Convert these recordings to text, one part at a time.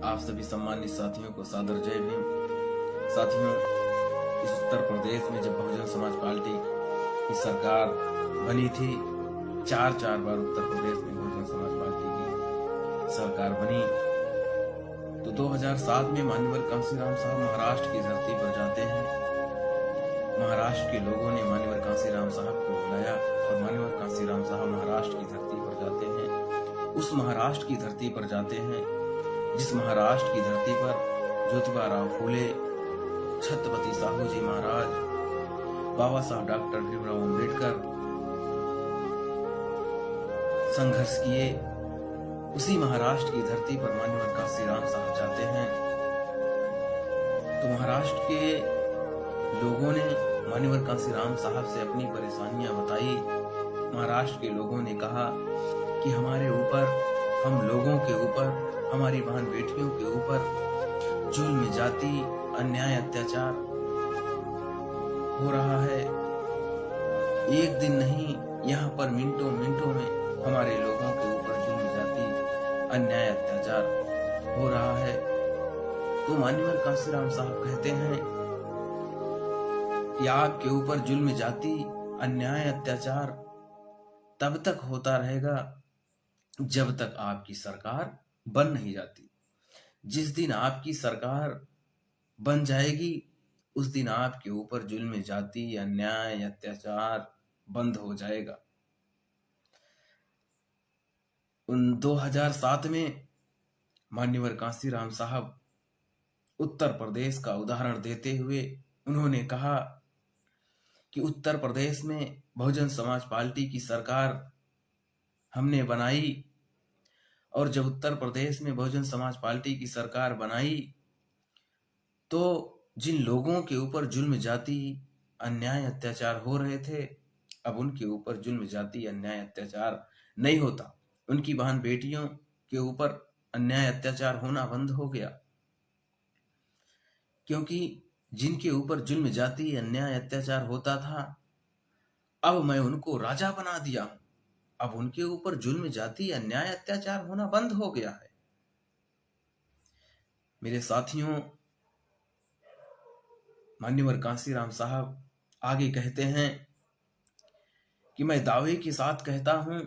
आप सभी सम्मानित साथियों को सादर जय भीम। साथियों, इस उत्तर प्रदेश में जब बहुजन समाज पार्टी की सरकार बनी थी, चार बार उत्तर प्रदेश में बहुजन समाज पार्टी की सरकार बनी, तो 2007 में मान्यवर कांशीराम साहब महाराष्ट्र की धरती पर जाते हैं। महाराष्ट्र के लोगों ने मान्यवर कांशीराम साहब को बुलाया और मान्यवर कांशीराम साहब महाराष्ट्र की धरती पर जाते हैं। उस महाराष्ट्र की धरती पर जाते हैं जिस महाराष्ट्र की धरती पर ज्योतिबा राव फूले, छत्रपति साहू जी महाराज, बाबा साहब डॉक्टर भीमराव अम्बेडकर संघर्ष किए, उसी महाराष्ट्र की धरती पर मान्यवर कांशीराम साहब जाते हैं। तो महाराष्ट्र के लोगों ने मान्यवर कांशीराम साहब से अपनी परेशानियां बताई। महाराष्ट्र के लोगों ने कहा कि हमारे ऊपर, हम लोगों के ऊपर, हमारी बहन बेटियों के ऊपर जुल्म, जाति, अन्याय, अत्याचार हो रहा है। एक दिन नहीं, यहाँ पर मिनटों में हमारे लोगों के ऊपर जुल्म, जाति, अन्याय, अत्याचार हो रहा है। तो मान्यवर कांशीराम साहब कहते हैं कि आपके ऊपर जुल्म, जाति, अन्याय, अत्याचार तब तक होता रहेगा जब तक आपकी सरकार बन नहीं जाती। जिस दिन आपकी सरकार बन जाएगी, उस दिन आपके ऊपर जुल्म, जाति, अन्याय, अत्याचार बंद हो जाएगा। 2007 में मान्यवर कांशीराम साहब उत्तर प्रदेश का उदाहरण देते हुए उन्होंने कहा कि उत्तर प्रदेश में बहुजन समाज पार्टी की सरकार हमने बनाई, और जब उत्तर प्रदेश में बहुजन समाज पार्टी की सरकार बनाई तो जिन लोगों के ऊपर जुल्म, जाति, अन्याय, अत्याचार हो रहे थे, अब उनके ऊपर जुल्म, जाति, अन्याय, अत्याचार नहीं होता। उनकी बहन बेटियों के ऊपर अन्याय, अत्याचार होना बंद हो गया, क्योंकि जिनके ऊपर जुल्म, जाति, अन्याय, अत्याचार होता था, अब मैं उनको राजा बना दिया हूं। अब उनके ऊपर जुल्म, जाति, अन्याय, अत्याचार होना बंद हो गया है। मेरे साथियों, मान्यवर कांशीराम साहब आगे कहते हैं कि मैं दावे के साथ कहता हूं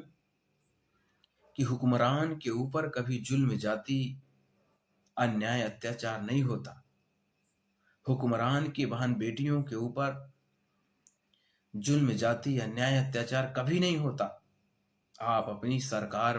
कि हुक्मरान के ऊपर कभी जुल्म, जाति, अन्याय, अत्याचार नहीं होता। हुक्मरान की बहन बेटियों के ऊपर जुल्म, जाति, अन्याय, अत्याचार कभी नहीं होता। आप अपनी सरकार